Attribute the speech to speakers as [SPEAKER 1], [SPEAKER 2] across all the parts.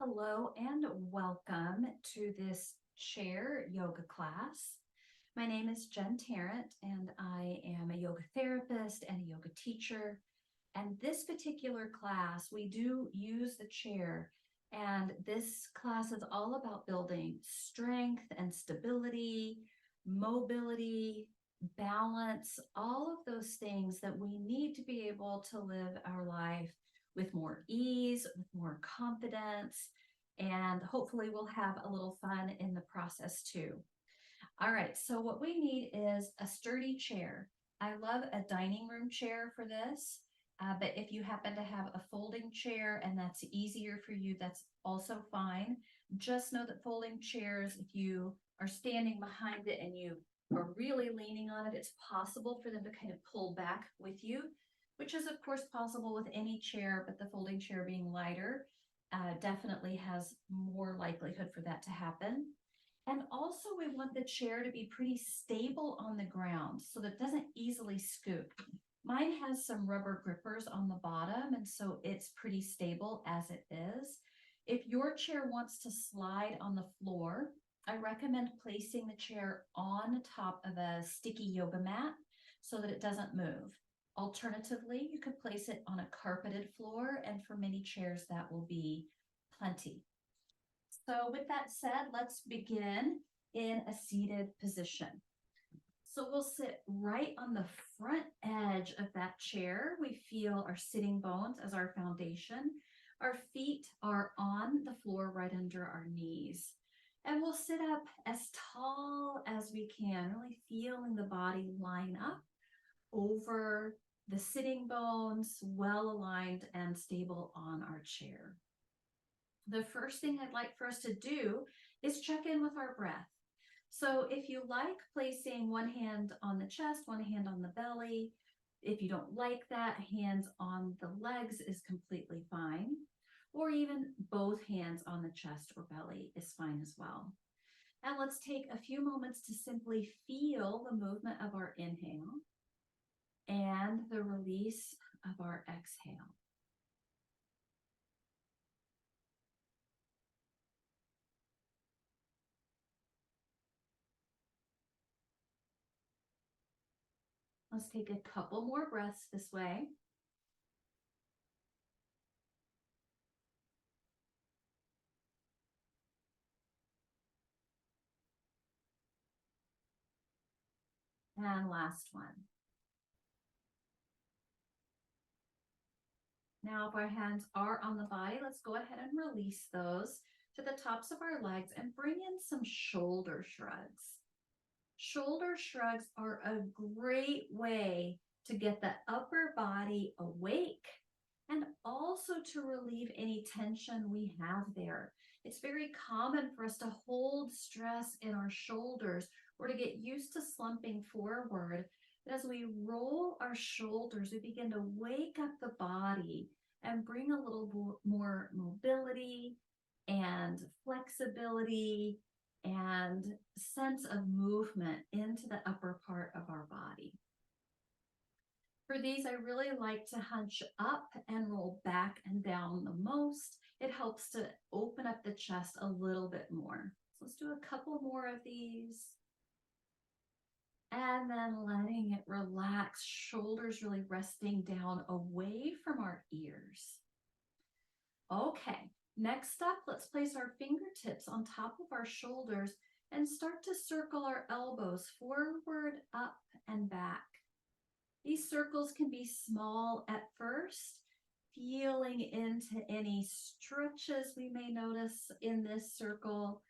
[SPEAKER 1] Hello and welcome to this chair yoga class. My name is Jen Tarrant and I am a yoga therapist and a yoga teacher. And this particular class, we do use the chair. And this class is all about building strength and stability, mobility, balance, all of those things that we need to be able to live our life with more ease, with more confidence, and hopefully we'll have a little fun in the process too. All right, so what we need is a sturdy chair. I love a dining room chair for this, but if you happen to have a folding chair and that's easier for you, that's also fine. Just know that folding chairs, if you are standing behind it and you are really leaning on it, it's possible for them to kind of pull back with you, which is of course possible with any chair, but the folding chair being lighter definitely has more likelihood for that to happen. And also we want the chair to be pretty stable on the ground so that it doesn't easily scoot. Mine has some rubber grippers on the bottom, and so it's pretty stable as it is. If your chair wants to slide on the floor, I recommend placing the chair on top of a sticky yoga mat so that it doesn't move. Alternatively, you could place it on a carpeted floor, and for many chairs, that will be plenty. So with that said, let's begin in a seated position. So we'll sit right on the front edge of that chair. We feel our sitting bones as our foundation. Our feet are on the floor right under our knees. And we'll sit up as tall as we can, really feeling the body line up over the sitting bones, well aligned and stable on our chair. The first thing I'd like for us to do is check in with our breath. So if you like placing one hand on the chest, one hand on the belly, if you don't like that, hands on the legs is completely fine, or even both hands on the chest or belly is fine as well. And let's take a few moments to simply feel the movement of our inhale and the release of our exhale. Let's take a couple more breaths this way. And last one. Now, if our hands are on the body, let's go ahead and release those to the tops of our legs and bring in some shoulder shrugs. Shoulder shrugs are a great way to get the upper body awake and also to relieve any tension we have there. It's very common for us to hold stress in our shoulders or to get used to slumping forward. But as we roll our shoulders, we begin to wake up the body and bring a little more mobility and flexibility and sense of movement into the upper part of our body. For these, I really like to hunch up and roll back and down the most. It helps to open up the chest a little bit more. So let's do a couple more of these. And then letting it relax, shoulders really resting down away from our ears. Okay, next up, let's place our fingertips on top of our shoulders and start to circle our elbows forward, up, and back. These circles can be small at first, feeling into any stretches we may notice in this circle.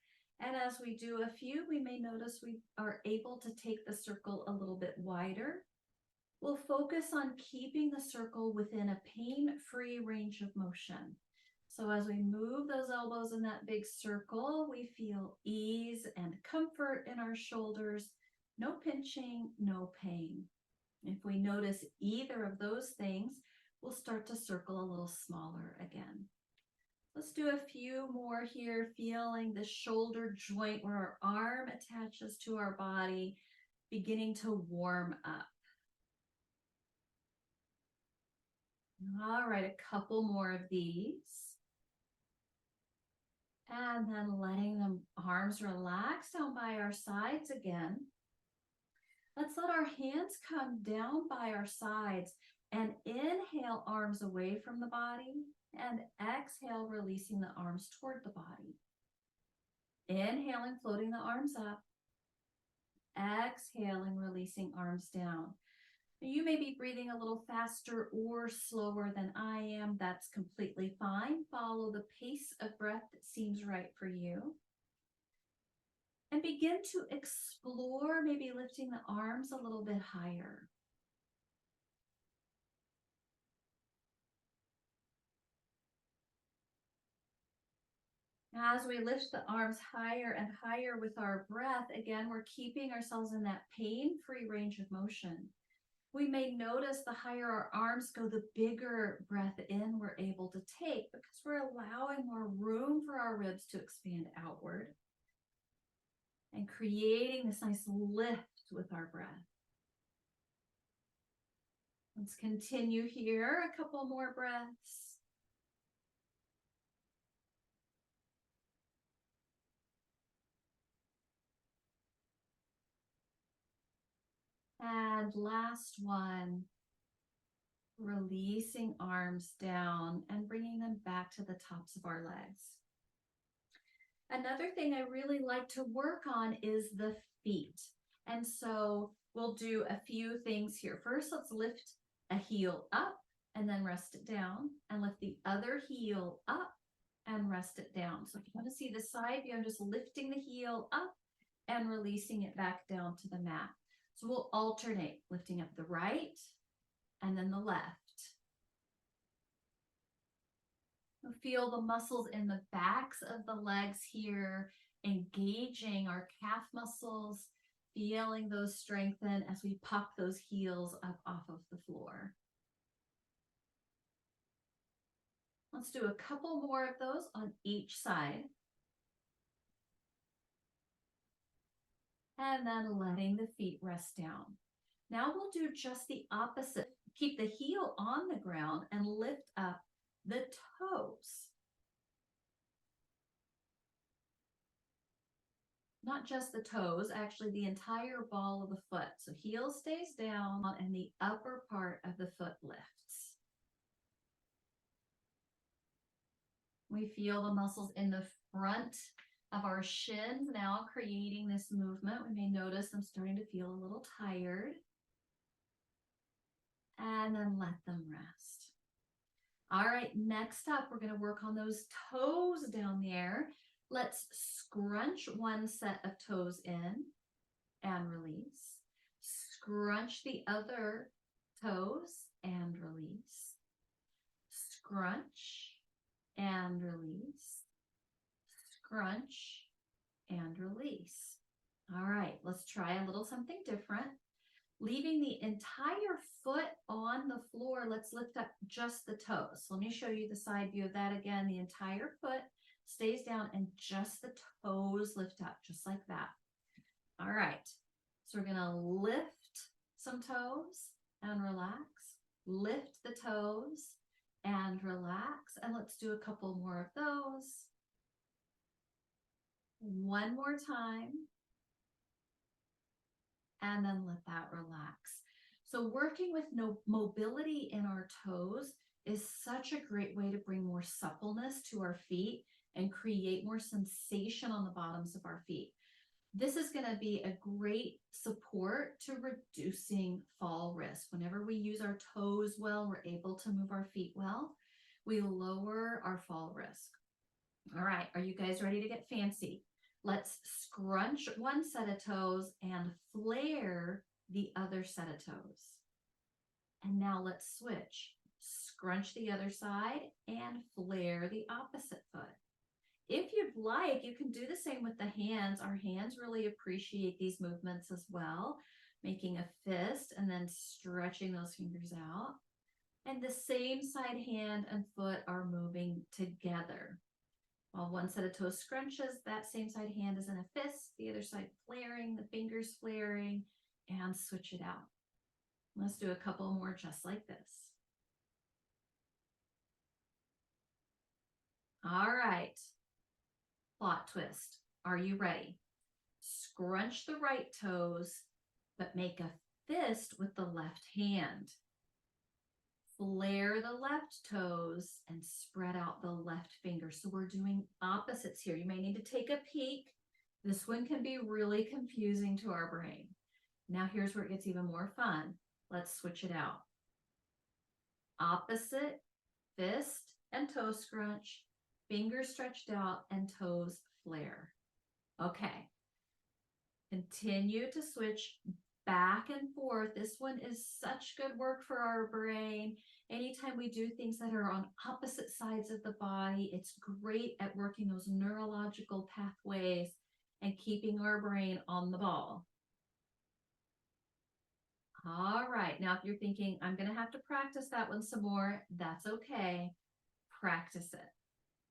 [SPEAKER 1] And as we do a few, we may notice we are able to take the circle a little bit wider. We'll focus on keeping the circle within a pain-free range of motion. So as we move those elbows in that big circle, we feel ease and comfort in our shoulders. No pinching, no pain. If we notice either of those things, we'll start to circle a little smaller again. Let's do a few more here, feeling the shoulder joint where our arm attaches to our body, beginning to warm up. All right, a couple more of these. And then letting the arms relax down by our sides again. Let's let our hands come down by our sides and inhale, arms away from the body, and exhale, releasing the arms toward the body. Inhaling, floating the arms up. Exhaling, releasing arms down. You may be breathing a little faster or slower than I am. That's completely fine. Follow the pace of breath that seems right for you. And begin to explore, maybe lifting the arms a little bit higher. As we lift the arms higher and higher with our breath, again, we're keeping ourselves in that pain-free range of motion. We may notice the higher our arms go, the bigger breath in we're able to take because we're allowing more room for our ribs to expand outward and creating this nice lift with our breath. Let's continue here, a couple more breaths. And last one, releasing arms down and bringing them back to the tops of our legs. Another thing I really like to work on is the feet. And so we'll do a few things here. First, let's lift a heel up and then rest it down, and lift the other heel up and rest it down. So if you want to see the side view, I'm just lifting the heel up and releasing it back down to the mat. So we'll alternate, lifting up the right and then the left. We'll feel the muscles in the backs of the legs here, engaging our calf muscles, feeling those strengthen as we pop those heels up off of the floor. Let's do a couple more of those on each side. And then letting the feet rest down. Now we'll do just the opposite. Keep the heel on the ground and lift up the toes. Not just the toes, actually the entire ball of the foot. So heel stays down and the upper part of the foot lifts. We feel the muscles in the front of our shins now creating this movement. We may notice them starting to feel a little tired. And then let them rest. All right, next up, we're going to work on those toes down there. Let's scrunch one set of toes in and release. Scrunch the other toes and release. Scrunch and release. Scrunch and release. All right, let's try a little something different. Leaving the entire foot on the floor, let's lift up just the toes. So let me show you the side view of that again. The entire foot stays down and just the toes lift up, just like that. All right, so we're gonna lift some toes and relax. Lift the toes and relax. And let's do a couple more of those. One more time. And then let that relax. So working with no mobility in our toes is such a great way to bring more suppleness to our feet and create more sensation on the bottoms of our feet. This is going to be a great support to reducing fall risk. Whenever we use our toes well, we're able to move our feet well, we lower our fall risk. All right, are you guys ready to get fancy? Let's scrunch one set of toes and flare the other set of toes. And now let's switch. Scrunch the other side and flare the opposite foot. If you'd like, you can do the same with the hands. Our hands really appreciate these movements as well, making a fist and then stretching those fingers out. And the same side hand and foot are moving together. While one set of toes scrunches, that same side hand is in a fist, the other side flaring, the fingers flaring, and switch it out. Let's do a couple more just like this. All right. plot twist. Are you ready? Scrunch the right toes, but make a fist with the left hand. Flare the left toes and spread out the left finger. So we're doing opposites here. You may need to take a peek. This one can be really confusing to our brain. Now here's where it gets even more fun. Let's switch it out. Opposite, fist and toe scrunch, fingers stretched out and toes flare. Okay. Continue to switch back and forth. This one is such good work for our brain. Anytime we do things that are on opposite sides of the body, it's great at working those neurological pathways and keeping our brain on the ball. All right, now if you're thinking, I'm going to have to practice that one some more, that's okay. Practice it.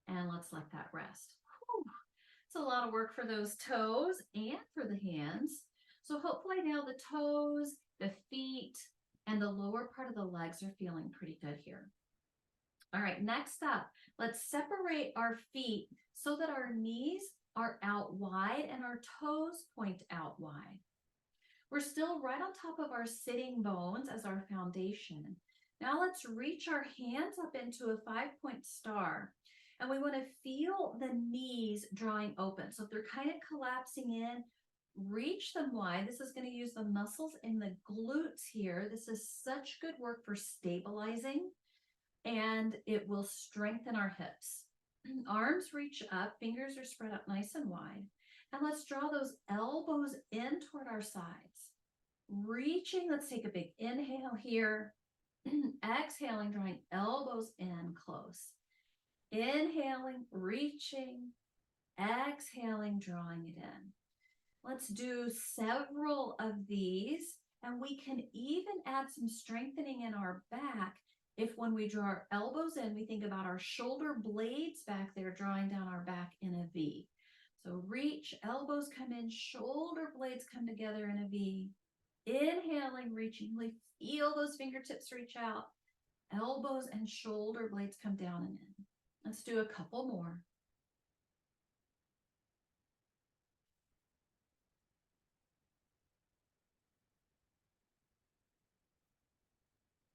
[SPEAKER 1] And let's let that rest. Whew. It's a lot of work for those toes and for the hands. So hopefully now the toes, the feet, and the lower part of the legs are feeling pretty good here. All right, next up, let's separate our feet so that our knees are out wide and our toes point out wide. We're still right on top of our sitting bones as our foundation. Now let's reach our hands up into a 5-point star. And we want to feel the knees drawing open. So if they're kind of collapsing in, reach them wide. This is going to use the muscles in the glutes here. This is such good work for stabilizing, and it will strengthen our hips. Arms reach up, fingers are spread out nice and wide. And let's draw those elbows in toward our sides. Reaching, let's take a big inhale here. Exhaling, drawing elbows in close. Inhaling, reaching, exhaling, drawing it in. Let's do several of these, and we can even add some strengthening in our back if when we draw our elbows in, we think about our shoulder blades back there drawing down our back in a V. So reach, elbows come in, shoulder blades come together in a V. Inhaling, reaching, really feel those fingertips reach out. Elbows and shoulder blades come down and in. Let's do a couple more.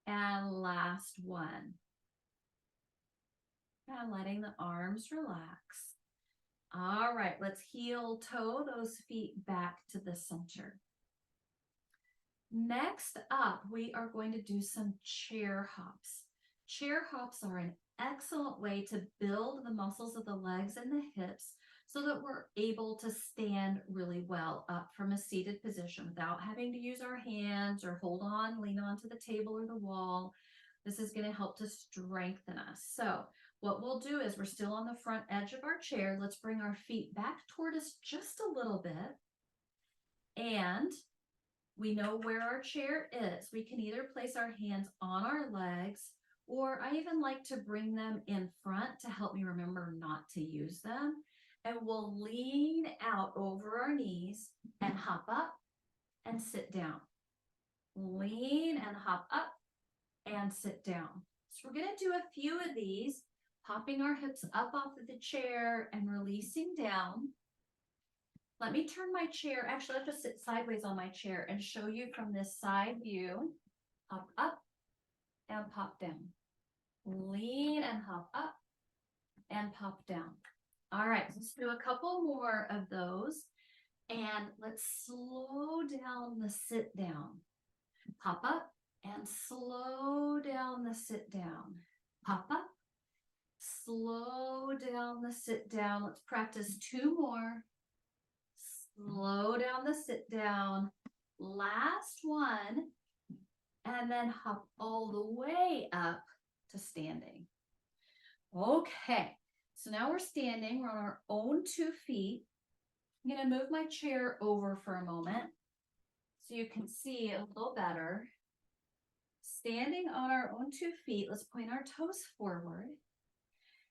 [SPEAKER 1] And last one. And letting the arms relax. All right, let's heel toe those feet back to the center. Next up, we are going to do some chair hops. Chair hops are an excellent way to build the muscles of the legs and the hips so that we're able to stand really well up from a seated position without having to use our hands or hold on, lean onto the table or the wall. This is going to help to strengthen us. So what we'll do is we're still on the front edge of our chair. Let's bring our feet back toward us just a little bit. And we know where our chair is. We can either place our hands on our legs, or I even like to bring them in front to help me remember not to use them. And we'll lean out over our knees and hop up and sit down. Lean and hop up and sit down. So we're going to do a few of these, popping our hips up off of the chair and releasing down. Let me turn my chair. Actually, I'll just sit sideways on my chair and show you from this side view. Hop up and pop down. Lean and hop up and pop down. All right, let's do a couple more of those. And let's slow down the sit down. Hop up and slow down the sit down. Hop up, slow down the sit down. Let's practice two more. Slow down the sit down. Last one. And then hop all the way up to standing. Okay, so now we're standing. We're on our own 2 feet. I'm going to move my chair over for a moment so you can see a little better. Standing on our own 2 feet, let's point our toes forward.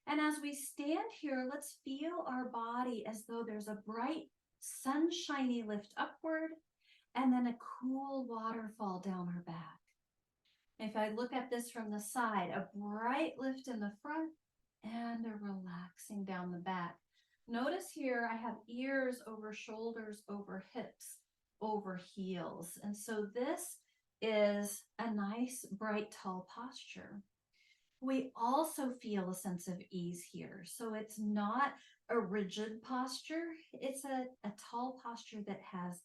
[SPEAKER 1] And as we stand here, let's feel our body as though there's a bright, sunshiny lift upward and then a cool waterfall down our back. If I look at this from the side, a bright lift in the front and a relaxing down the back. Notice here I have ears over shoulders, over hips, over heels. And so this is a nice, bright, tall posture. We also feel a sense of ease here. So it's not a rigid posture, it's a tall posture that has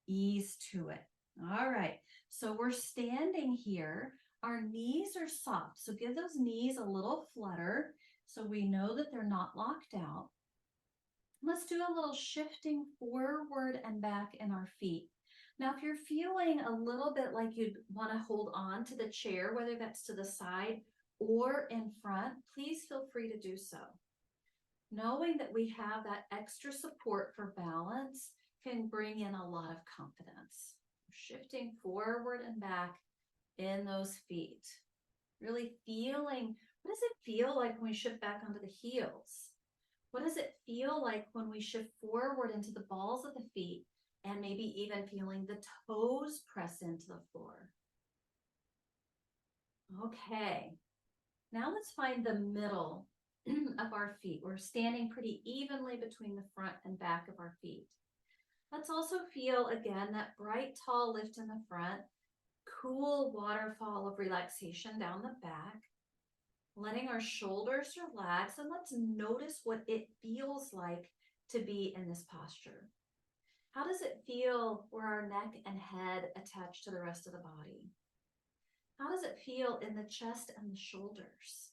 [SPEAKER 1] ease to it. All right, so we're standing here. Our knees are soft. So give those knees a little flutter so we know that they're not locked out. Let's do a little shifting forward and back in our feet. Now, if you're feeling a little bit like you'd want to hold on to the chair, whether that's to the side or in front, please feel free to do so. Knowing that we have that extra support for balance can bring in a lot of confidence. Shifting forward and back in those feet. Really feeling, what does it feel like when we shift back onto the heels? What does it feel like when we shift forward into the balls of the feet and maybe even feeling the toes press into the floor? Okay, now let's find the middle of our feet. We're standing pretty evenly between the front and back of our feet. Let's also feel again that bright, tall lift in the front, cool waterfall of relaxation down the back, letting our shoulders relax, and let's notice what it feels like to be in this posture. How does it feel where our neck and head attach to the rest of the body? How does it feel in the chest and the shoulders?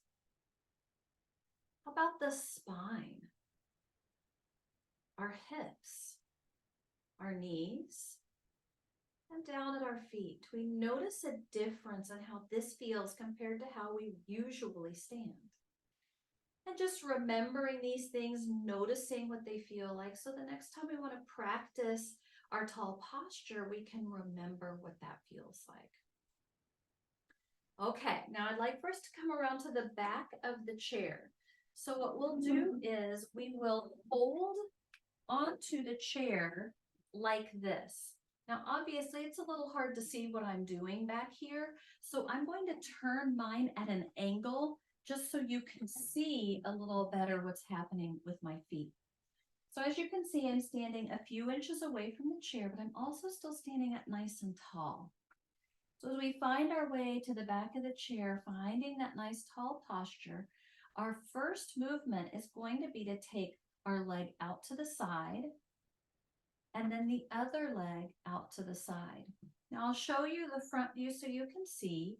[SPEAKER 1] How about the spine? Our hips, our knees, and down at our feet. We notice a difference in how this feels compared to how we usually stand. And just remembering these things, noticing what they feel like. So the next time we want to practice our tall posture, we can remember what that feels like. Okay, now I'd like for us to come around to the back of the chair. So what we'll do is we will hold onto the chair like this. Now, obviously, it's a little hard to see what I'm doing back here. So I'm going to turn mine at an angle just so you can see a little better what's happening with my feet. So as you can see, I'm standing a few inches away from the chair, but I'm also still standing up nice and tall. So as we find our way to the back of the chair, finding that nice tall posture, our first movement is going to be to take our leg out to the side and then the other leg out to the side. Now I'll show you the front view so you can see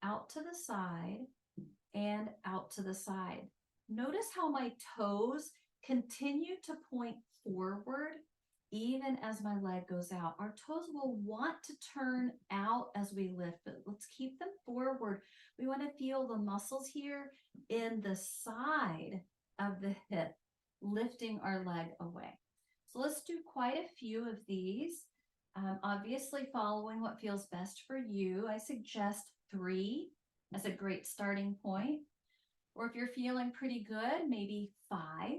[SPEAKER 1] out to the side and out to the side. Notice how my toes continue to point forward even as my leg goes out. Our toes will want to turn out as we lift, but let's keep them forward. We want to feel the muscles here in the side of the hip, lifting our leg away. So let's do quite a few of these. Obviously, following what feels best for you, I suggest 3 as a great starting point. Or if you're feeling pretty good, maybe 5.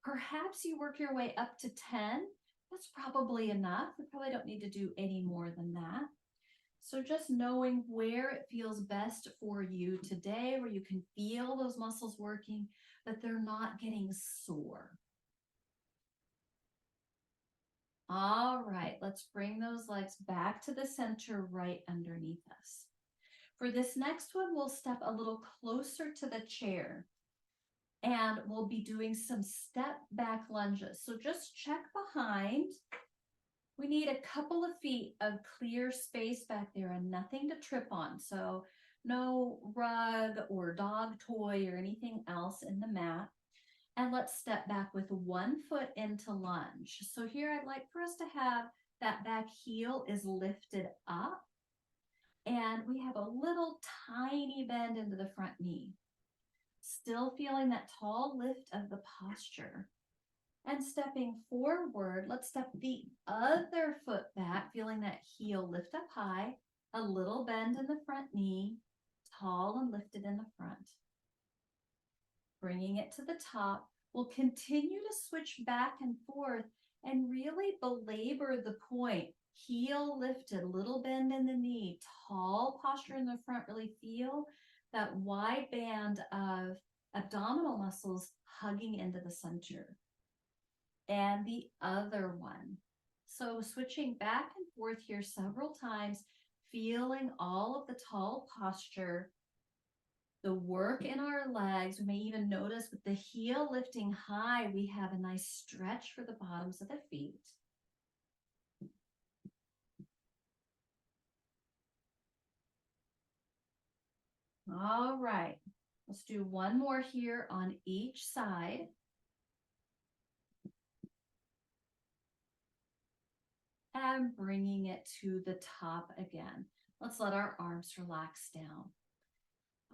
[SPEAKER 1] Perhaps you work your way up to 10. That's probably enough. We probably don't need to do any more than that. So just knowing where it feels best for you today, where you can feel those muscles working, but they're not getting sore. All right, let's bring those legs back to the center right underneath us. For this next one, we'll step a little closer to the chair and we'll be doing some step back lunges. So just check behind. We need a couple of feet of clear space back there and nothing to trip on. So no rug or dog toy or anything else in the mat. And let's step back with 1 foot into lunge. So here I'd like for us to have that back heel is lifted up and we have a little tiny bend into the front knee. Still feeling that tall lift of the posture. And stepping forward, let's step the other foot back, feeling that heel lift up high, a little bend in the front knee, tall and lifted in the front. Bringing it to the top, we'll continue to switch back and forth and really belabor the point. Heel lifted, little bend in the knee, tall posture in the front. Really feel that wide band of abdominal muscles hugging into the center. And the other one. So switching back and forth here several times, feeling all of the tall posture, the work in our legs. We may even notice with the heel lifting high, we have a nice stretch for the bottoms of the feet. All right, let's do one more here on each side. And bringing it to the top again. Let's let our arms relax down.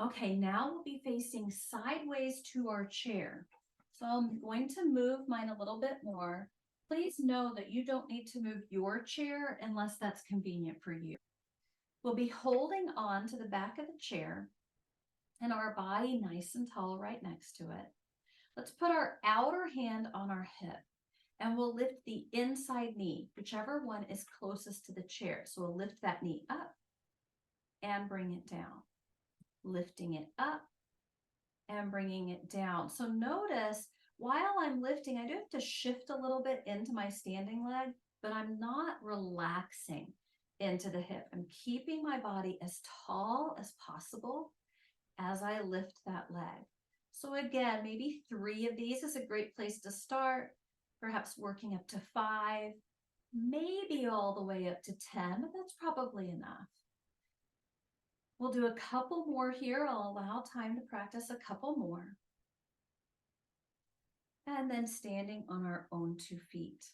[SPEAKER 1] Okay, now we'll be facing sideways to our chair. So I'm going to move mine a little bit more. Please know that you don't need to move your chair unless that's convenient for you. We'll be holding on to the back of the chair and our body nice and tall right next to it. Let's put our outer hand on our hip and we'll lift the inside knee, whichever one is closest to the chair. So we'll lift that knee up and bring it down. Lifting it up and bringing it down. So notice while I'm lifting, I do have to shift a little bit into my standing leg, but I'm not relaxing into the hip. I'm keeping my body as tall as possible as I lift that leg. So again, maybe 3 of these is a great place to start, perhaps working up to 5, maybe all the way up to 10, but that's probably enough. We'll do a couple more here. I'll allow time to practice a couple more. And then standing on our own 2 feet.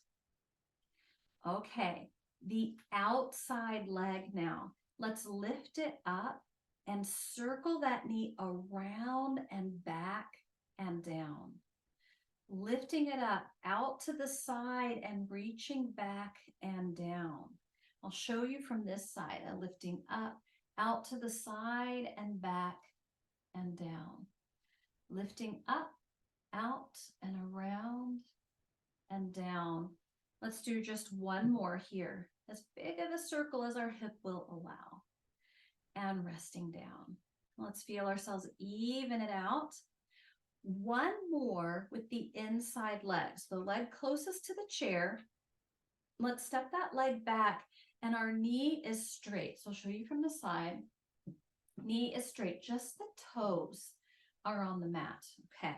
[SPEAKER 1] Okay, the outside leg now. Let's lift it up and circle that knee around and back and down. Lifting it up out to the side and reaching back and down. I'll show you from this side, lifting up, out to the side and back and down. Lifting up, out and around and down. Let's do just one more here, as big of a circle as our hip will allow. And resting down. Let's feel ourselves even it out. One more with the inside leg. So the leg closest to the chair. Let's step that leg back and our knee is straight. So I'll show you from the side. Knee is straight, just the toes are on the mat. Okay,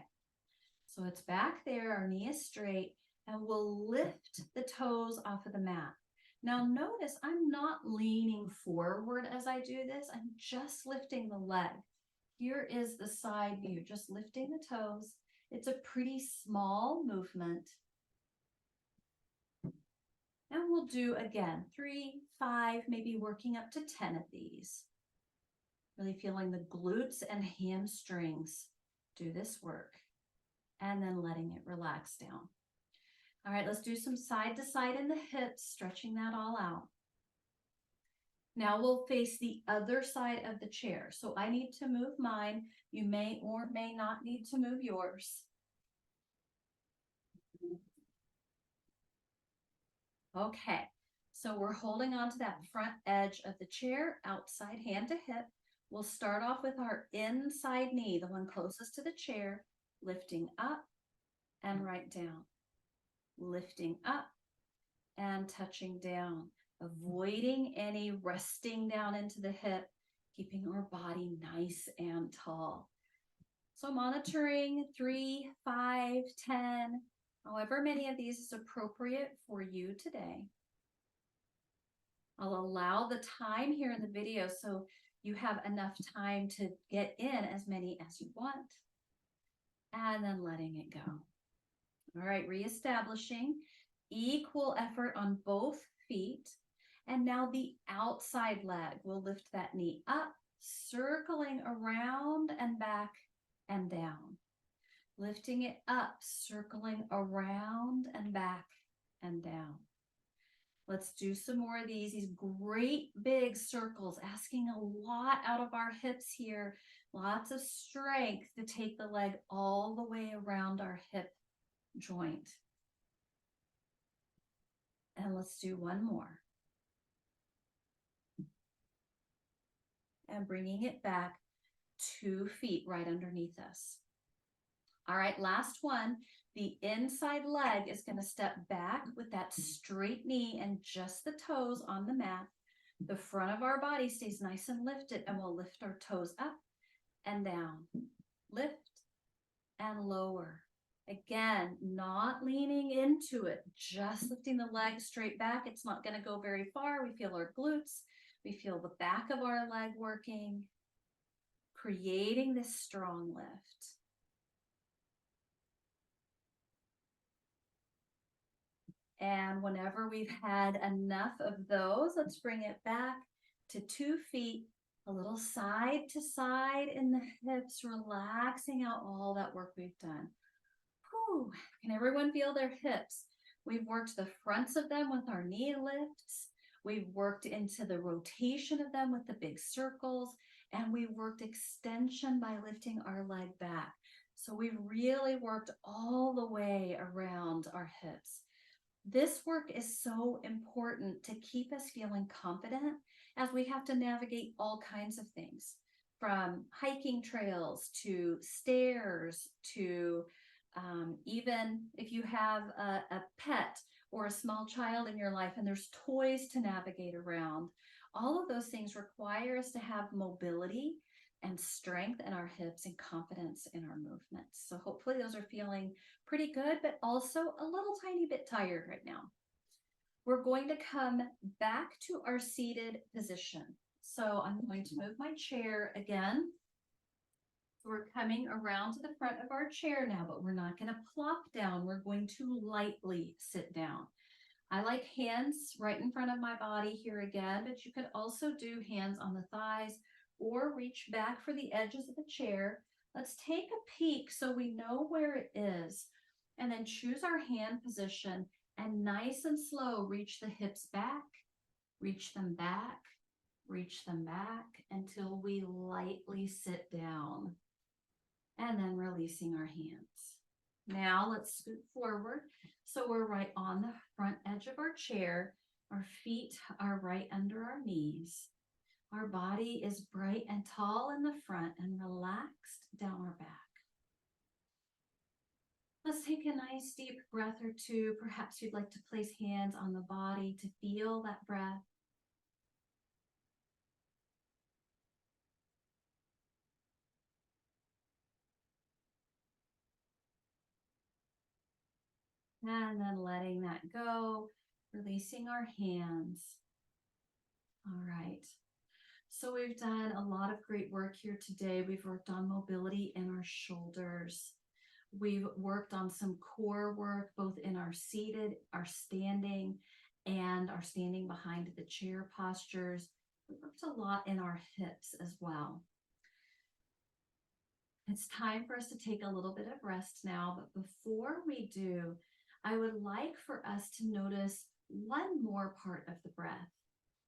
[SPEAKER 1] so it's back there, our knee is straight, and we'll lift the toes off of the mat. Now notice I'm not leaning forward as I do this, I'm just lifting the leg. Here is the side view, just lifting the toes. It's a pretty small movement. And we'll do again, 3, 5, maybe working up to 10 of these. Really feeling the glutes and hamstrings do this work. And then letting it relax down. All right, let's do some side to side in the hips, stretching that all out. Now we'll face the other side of the chair. So I need to move mine. You may or may not need to move yours. Okay, so we're holding on to that front edge of the chair, outside hand to hip. We'll start off with our inside knee, the one closest to the chair, lifting up and right down. Lifting up and touching down, avoiding any resting down into the hip, keeping our body nice and tall. So monitoring 3, 5, 10, however many of these is appropriate for you today. I'll allow the time here in the video so you have enough time to get in as many as you want. And then letting it go. All right, reestablishing equal effort on both feet. And now the outside leg, we'll lift that knee up, circling around and back and down. Lifting it up, circling around and back and down. Let's do some more of these great big circles, asking a lot out of our hips here. Lots of strength to take the leg all the way around our hip joint. And let's do one more. And bringing it back 2 feet right underneath us. All right, last one. The inside leg is going to step back with that straight knee and just the toes on the mat. The front of our body stays nice and lifted, and we'll lift our toes up and down. Lift and lower. Again, not leaning into it, just lifting the leg straight back. It's not going to go very far. We feel our glutes. We feel the back of our leg working, creating this strong lift. And whenever we've had enough of those, let's bring it back to 2 feet, a little side to side in the hips, relaxing out all that work we've done. Whew. Can everyone feel their hips? We've worked the fronts of them with our knee lifts. We've worked into the rotation of them with the big circles, and we worked extension by lifting our leg back. So we've really worked all the way around our hips. This work is so important to keep us feeling confident as we have to navigate all kinds of things, from hiking trails to stairs to even if you have a pet or a small child in your life and there's toys to navigate around. All of those things require us to have mobility and strength in our hips and confidence in our movements. So hopefully those are feeling pretty good, but also a little tiny bit tired right now. We're going to come back to our seated position. So I'm going to move my chair again. We're coming around to the front of our chair now, but we're not going to plop down. We're going to lightly sit down. I like hands right in front of my body here again, but you could also do hands on the thighs or reach back for the edges of the chair. Let's take a peek so we know where it is, and then choose our hand position and nice and slow reach the hips back, reach them back, reach them back until we lightly sit down, and then releasing our hands. Now let's scoot forward. So we're right on the front edge of our chair. Our feet are right under our knees. Our body is bright and tall in the front and relaxed down our back. Let's take a nice deep breath or two. Perhaps you'd like to place hands on the body to feel that breath. And then letting that go, releasing our hands. All right. So we've done a lot of great work here today. We've worked on mobility in our shoulders. We've worked on some core work, both in our seated, our standing, and our standing behind the chair postures. We worked a lot in our hips as well. It's time for us to take a little bit of rest now, but before we do, I would like for us to notice one more part of the breath.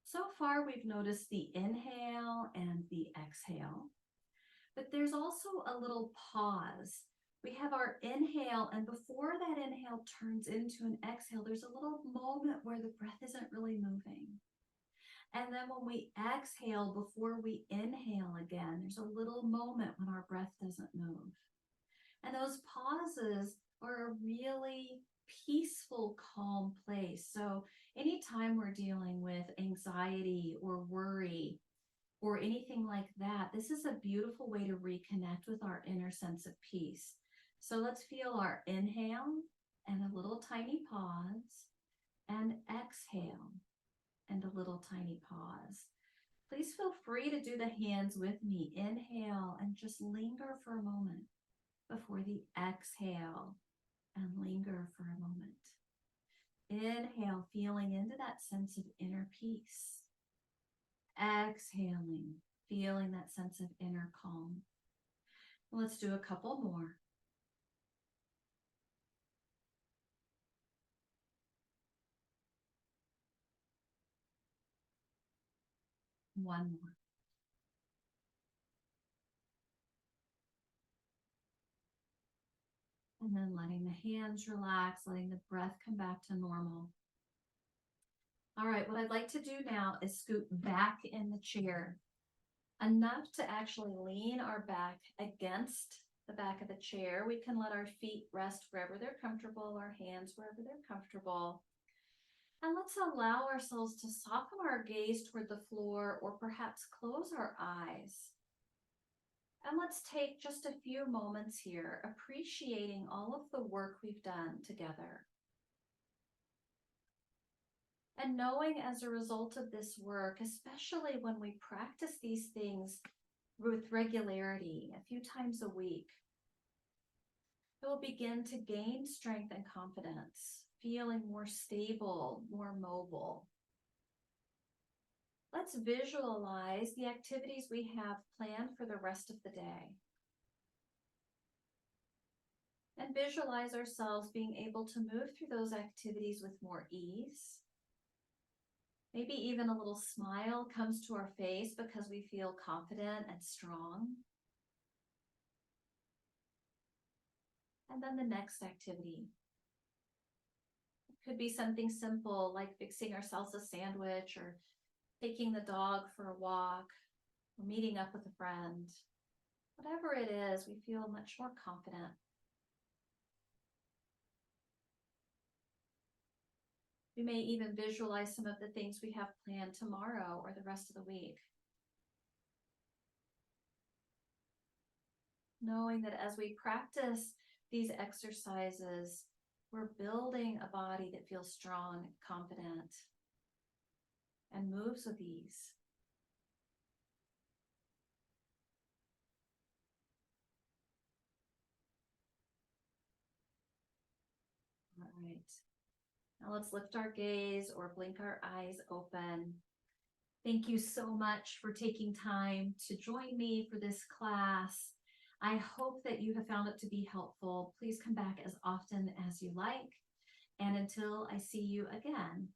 [SPEAKER 1] So far, we've noticed the inhale and the exhale, but there's also a little pause. We have our inhale, and before that inhale turns into an exhale, there's a little moment where the breath isn't really moving. And then when we exhale, before we inhale again, there's a little moment when our breath doesn't move. And those pauses are a really peaceful, calm place. So anytime we're dealing with anxiety or worry or anything like that, this is a beautiful way to reconnect with our inner sense of peace. So let's feel our inhale and a little tiny pause, and exhale and a little tiny pause. Please feel free to do the hands with me. Inhale and just linger for a moment before the exhale, and linger for a moment. Inhale, feeling into that sense of inner peace. Exhaling, feeling that sense of inner calm. Let's do a couple more. One more. And then letting the hands relax, letting the breath come back to normal. All right, what I'd like to do now is scoot back in the chair, enough to actually lean our back against the back of the chair. We can let our feet rest wherever they're comfortable, our hands wherever they're comfortable. And let's allow ourselves to soften our gaze toward the floor or perhaps close our eyes. And let's take just a few moments here, appreciating all of the work we've done together. And knowing as a result of this work, especially when we practice these things with regularity, a few times a week, it will begin to gain strength and confidence, feeling more stable, more mobile. Let's visualize the activities we have planned for the rest of the day. And visualize ourselves being able to move through those activities with more ease. Maybe even a little smile comes to our face because we feel confident and strong. And then the next activity. It could be something simple like fixing ourselves a sandwich or taking the dog for a walk or meeting up with a friend. Whatever it is, we feel much more confident. We may even visualize some of the things we have planned tomorrow or the rest of the week. Knowing that as we practice these exercises, we're building a body that feels strong, confident, and moves with ease. All right. Now let's lift our gaze or blink our eyes open. Thank you so much for taking time to join me for this class. I hope that you have found it to be helpful. Please come back as often as you like. And until I see you again,